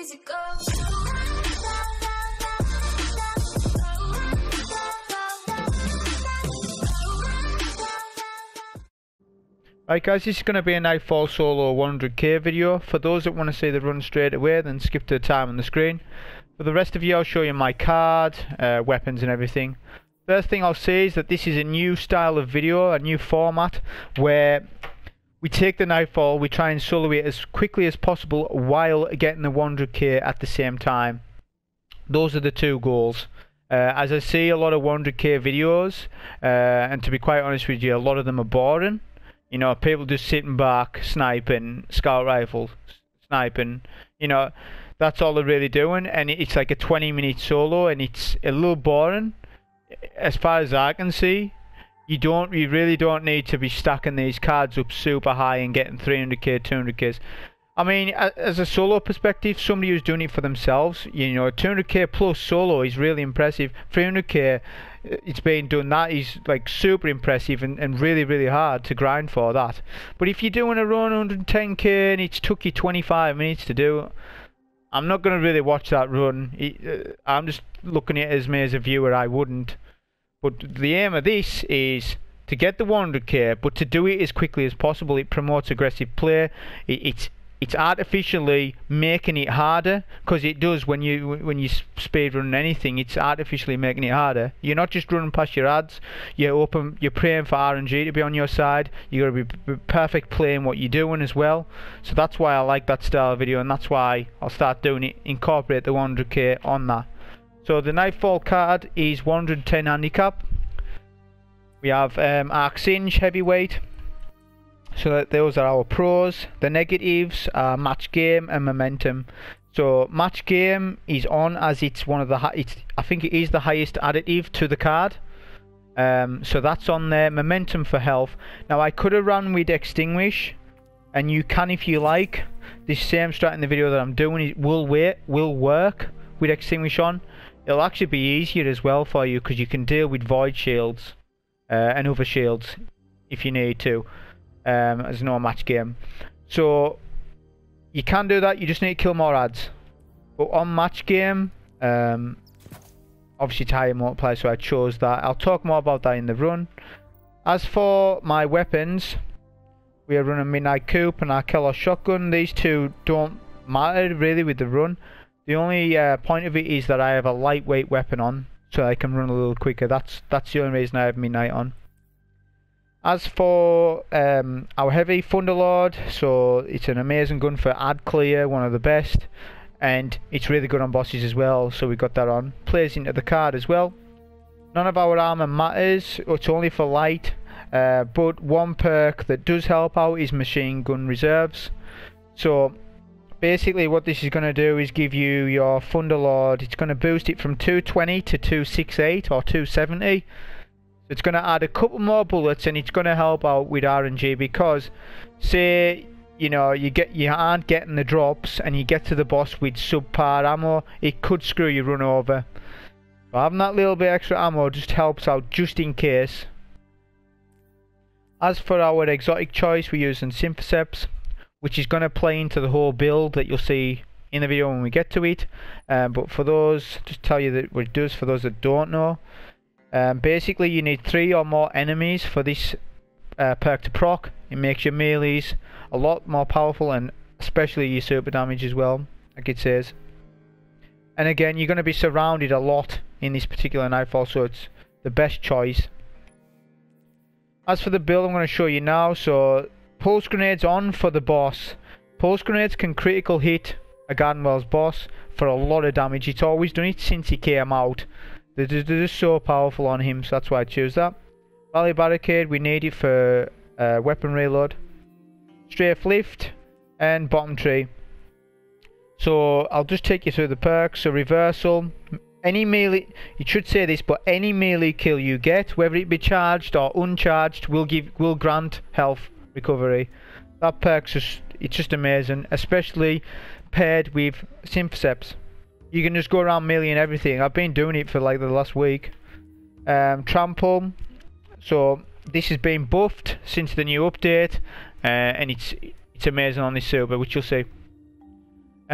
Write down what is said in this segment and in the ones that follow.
easy go. Right guys, this is going to be a Nightfall solo 100k video. For those that want to see the run straight away, then skip to the time on the screen. For the rest of you, I'll show you my card, weapons and everything. First thing I'll say is that this is a new style of video, a new format, where we take the Nightfall, we try and solo it as quickly as possible while getting the 100k at the same time. Those are the two goals. As I see a lot of 100k videos, and to be quite honest with you, a lot of them are boring. You know, people just sitting back, sniping, scout rifle, sniping, you know, that's all they're really doing, and it's like a 20-minute solo, and it's a little boring. As far as I can see, you really don't need to be stacking these cards up super high and getting 300k, 200ks. I mean, as a solo perspective, somebody who's doing it for themselves, you know, 200k plus solo is really impressive. 300k, it's being done, that is like super impressive and really, really hard to grind for that. But if you're doing a run 110k and it's took you 25 minutes to do, I'm not going to really watch that run. I'm just looking at it as me as a viewer, I wouldn't. But the aim of this is to get the 100k, but to do it as quickly as possible. It promotes aggressive play. It's artificially making it harder, because it does when you speed run anything. It's artificially making it harder. You're not just running past your ads. You're praying for RNG to be on your side. You got to be perfect playing what you're doing as well. So that's why I like that style of video, and that's why I'll start doing it. Incorporate the 100k on that. So the Nightfall card is 110 handicap. We have Arc Singe heavyweight. So those are our pros. The negatives are match game and momentum. So match game is on as it's one of the I think it is the highest additive to the card. So that's on there. Momentum for health. Now I could have run with extinguish, and you can if you like. This same strat in the video that I'm doing, it will work with extinguish on. It'll actually be easier as well for you, because you can deal with void shields and other shields if you need to. As no match game, so you can do that. You just need to kill more ads. But on match game, obviously it's higher multiplier, so I chose that. I'll talk more about that in the run. As for my weapons, we are running Midnight Coupe and our Keller shotgun. These two don't matter really with the run. The only point of it is that I have a lightweight weapon on, so I can run a little quicker. That's the only reason I have Midnight on. As for our heavy Thunderlord, so it's an amazing gun for ad clear, one of the best, and it's really good on bosses as well, so we got that on. Plays into the card as well. None of our armor matters, it's only for light, but one perk that does help out is machine gun reserves. So basically what this is going to do is give you your Thunderlord, it's going to boost it from 220 to 268 or 270. It's going to add a couple more bullets, and it's going to help out with RNG, because say you know you aren't getting the drops and you get to the boss with subpar ammo, it could screw your run over. So having that little bit extra ammo just helps out just in case. As for our exotic choice, we're using Synthoceps, which is going to play into the whole build that you'll see in the video when we get to it. But for those, just tell you that what it does for those that don't know. Basically you need 3 or more enemies for this perk to proc. It makes your melees a lot more powerful, and especially your super damage as well, like it says. And again, you're going to be surrounded a lot in this particular Nightfall, so it's the best choice. As for the build, I'm going to show you now. So pulse grenades on for the boss. Pulse grenades can critical hit a Gardenwell's boss for a lot of damage. It's always done it since he came out. They're just so powerful on him, so that's why I choose that. Valley Barricade, we need it for weapon reload. Strafe Lift and Bottom Tree. So I'll just take you through the perks. So Reversal, any melee, it should say this, but any melee kill you get, whether it be charged or uncharged, will grant health recovery. That perk's it's just amazing, especially paired with Synthoceps. You can just go around meleeing everything. I've been doing it for like the last week. Trample. So this has been buffed since the new update, and it's amazing on this server, which you'll see.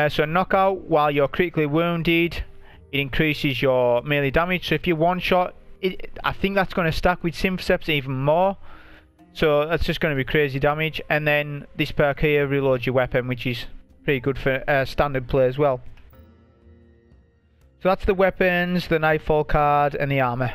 So knockout, while you're critically wounded, it increases your melee damage. So if you one shot, I think that's going to stack with Synthoceps even more. So that's just going to be crazy damage. And then this perk here reloads your weapon, which is pretty good for standard play as well. So that's the weapons, the Nightfall card, and the armor.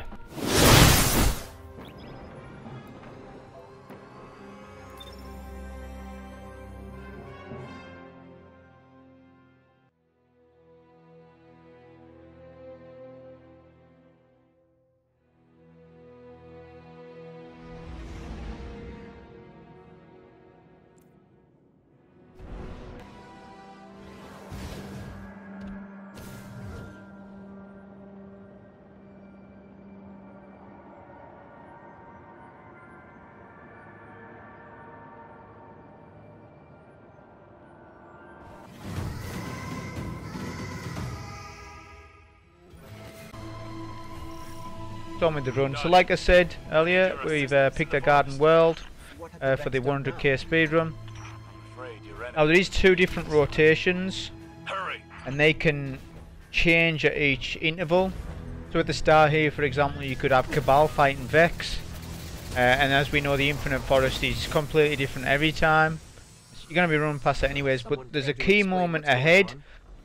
On with the run. So like I said earlier, we've picked a garden world for the 100k speedrun. Now there is 2 different rotations and they can change at each interval. So at the start here, for example, you could have Cabal fighting Vex, and as we know, the Infinite Forest is completely different every time. So you're going to be running past it anyways, but there's a key moment ahead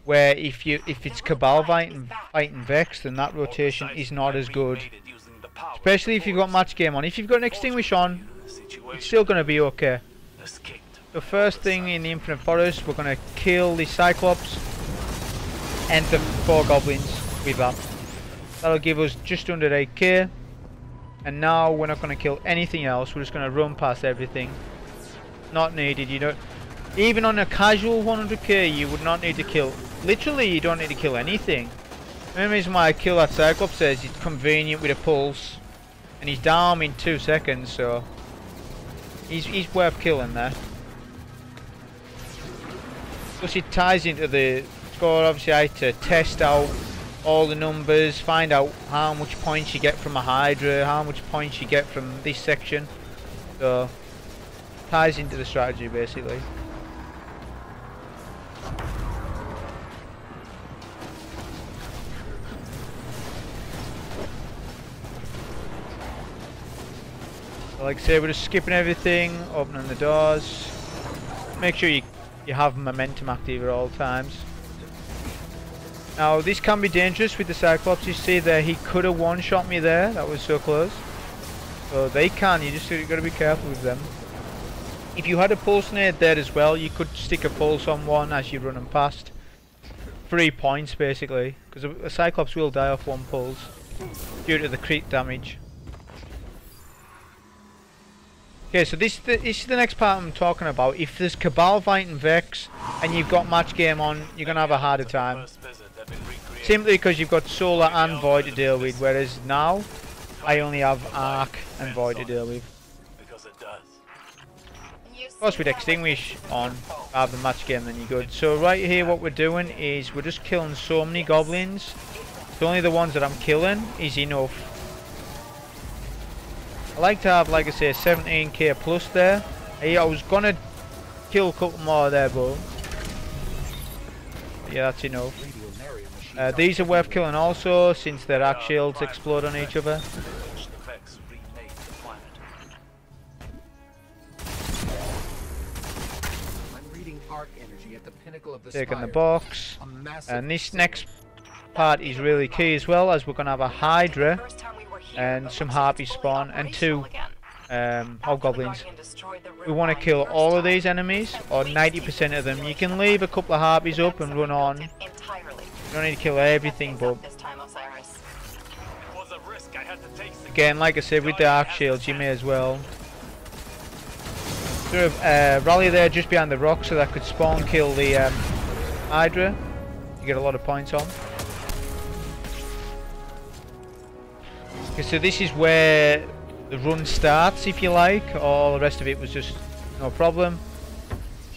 where if it's Cabal fighting Vex, then that rotation is not as good. Especially if you've got match game on. If you've got an Extinguish on, it's still going to be okay. The first thing in the Infinite Forest, we're going to kill the Cyclops and the 4 goblins with that. That'll give us just under 8k. And now we're not going to kill anything else. We're just going to run past everything. Not needed. You don't. Even on a casual 100k, you would not need to kill. Literally, you don't need to kill anything. The main reason why I kill that Cyclops is it's convenient with a pulse, and he's down in 2 seconds, so he's worth killing there. Plus, it ties into the score. Obviously, I had to test out all the numbers, find out how much points you get from a Hydra, how much points you get from this section. So, ties into the strategy basically. Like I say, we're just skipping everything, opening the doors. Make sure you have momentum active at all times. Now this can be dangerous with the Cyclops. You see there, he could have one-shot me there. That was so close. So they can. You just got to be careful with them. If you had a pulse nade there as well, you could stick a pulse on one as you're running past. 3 points basically, because a Cyclops will die off 1 pulse due to the crit damage. Okay, so this is the next part I'm talking about. If there's Cabal fighting Vex and you've got match game on, you're going to have a harder time. Simply because you've got Solar and Void to deal with, whereas now I only have Arc and Void to deal with. Of course, with Extinguish on rather than match game, then you're good. So right here what we're doing is we're just killing so many goblins. So only the ones that I'm killing is enough. I like to have, like I say, 17k plus there. I was gonna kill a couple more there, but yeah, that's enough. These are worth killing also, since their axe shields explode on each other. Taking the box, and this next part is really key as well, as we're gonna have a Hydra and some Harpies spawn and 2 Hobgoblins. We want to kill all of these enemies, or 90% of them. You can leave a couple of Harpies up and run on. You don't need to kill everything, but again, like I said, with the arc shields, you may as well sort of rally there just behind the rock so that could spawn kill the Hydra. You get a lot of points on. Okay, so this is where the run starts, if you like. All the rest of it was just no problem.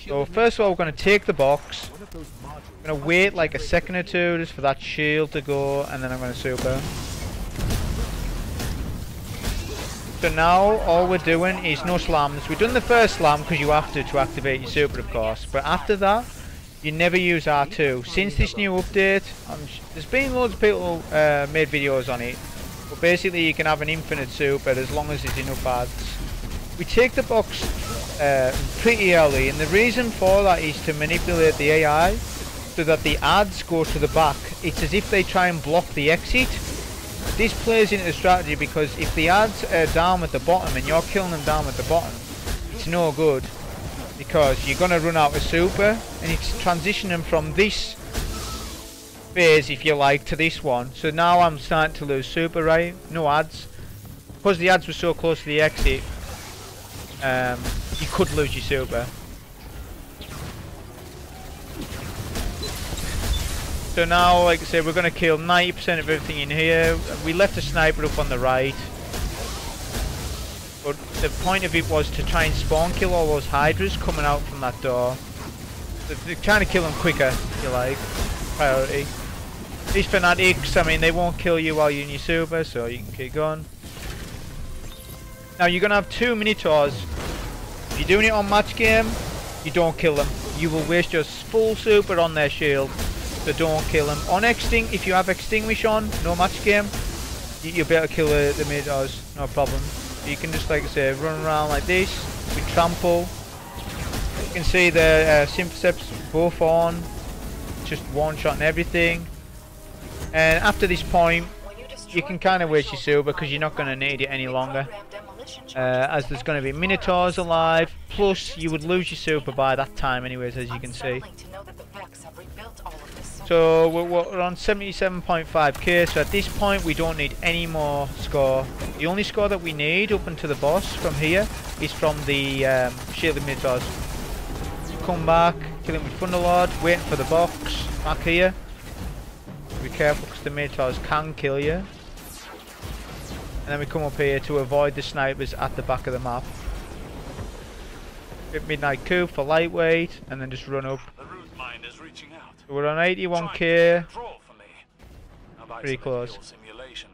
So first of all, we're going to take the box. I'm going to wait like a second or two just for that shield to go, and then I'm going to super. So now all we're doing is no slams. We've done the first slam because you have to activate your super, of course. But after that, you never use R2. Since this new update, there's been loads of people made videos on it, but basically you can have an infinite super as long as there's enough ads. We take the box pretty early, and the reason for that is to manipulate the AI so that the ads go to the back. It's as if they try and block the exit. This plays into the strategy because if the ads are down at the bottom and you're killing them down at the bottom, it's no good, because you're going to run out of super, and it's transitioning from this phase, if you like, to this one. So now I'm starting to lose super, right? No ads. Because the ads were so close to the exit, you could lose your super. So now, like I said, we're going to kill 90% of everything in here. We left a sniper up on the right, but the point of it was to try and spawn kill all those hydras coming out from that door. So they're trying to kill them quicker, if you like. Priority. These fanatics, I mean, they won't kill you while you're in your super, so you can keep going. Now you're going to have 2 Minotaurs. If you're doing it on match game, you don't kill them. You will waste your full super on their shield, so don't kill them. On Extinct, if you have Extinguish on, no match game, you'll be able to kill the Minotaurs, no problem. You can just, like I say, run around like this, with trample. You can see the Sympaceps both on, just one shot and everything. And after this point, you can kind of waste your super because you're not going to need it any longer. As there's going to be Minotaurs alive, plus you would lose your super by that time anyways, as you can see. So we're on 77.5k, so at this point we don't need any more score. The only score that we need up until the boss from here is from the shielded Minotaurs. Come back, kill him with Thunderlord, waiting for the box back here. Be careful because the Minotaurs can kill you. And then we come up here to avoid the snipers at the back of the map. Hit Midnight Coup for lightweight, and then just run up. So we're on 81k. Pretty close.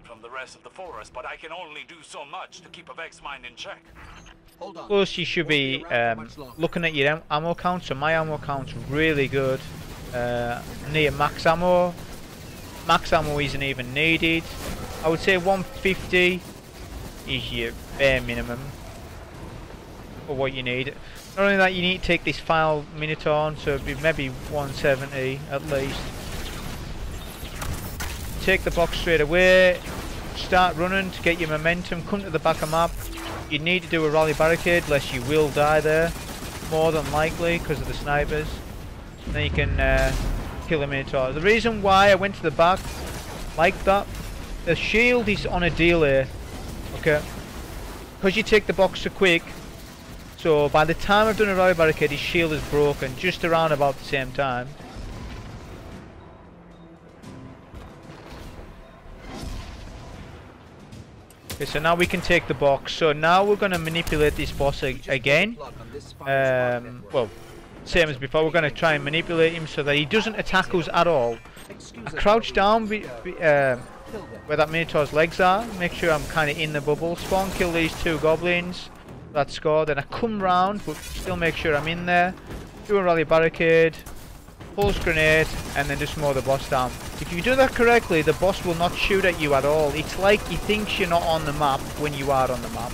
From the rest of the forest, but I can only do so much to keep a Vex mine in check. Plus, you should be looking at your ammo count. So my ammo count's really good. Near max ammo. Max ammo isn't even needed. I would say 150 is your bare minimum for what you need. Not only that, you need to take this final Minotaur on, so it'd be maybe 170 at least. Take the box straight away, start running to get your momentum, come to the back of the map. You need to do a rally barricade, lest you will die there, more than likely because of the snipers. And then you can kill the Minotaur. The reason why I went to the back like that, the shield is on a delay, okay? Because you take the box so quick, so by the time I've done a rally barricade, his shield is broken just around about the same time. Okay, so now we can take the box. So now we're going to manipulate this boss again. Well, same as before, we're going to try and manipulate him so that he doesn't attack us at all. I crouch down where that Minotaur's legs are, make sure I'm kind of in the bubble, spawn kill these 2 goblins, that score, then I come round but still make sure I'm in there, do a rally barricade, pulse grenade, and then just mow the boss down. If you do that correctly, the boss will not shoot at you at all. It's like he thinks you're not on the map when you are on the map.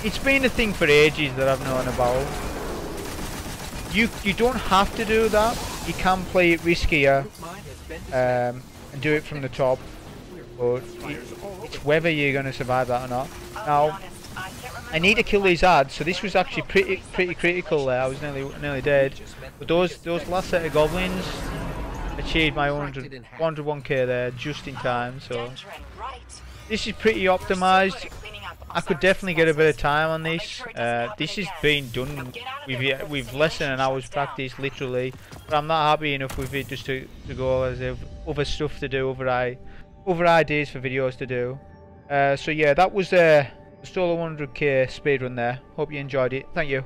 It's been a thing for ages that I've known about. You don't have to do that. You can play it riskier and do it from the top, but it's whether you're going to survive that or not. Now, I need to kill these ads, so this was actually pretty critical there. I was nearly dead. But those last set of goblins achieved my 101k there just in time, so this is pretty optimized. I could definitely get a bit of time on this. This has been done with less than an hour's practice, literally. But I'm not happy enough with it just to go as if other stuff to do, other ideas for videos to do. So yeah, that was the solo 100k speedrun there. Hope you enjoyed it. Thank you.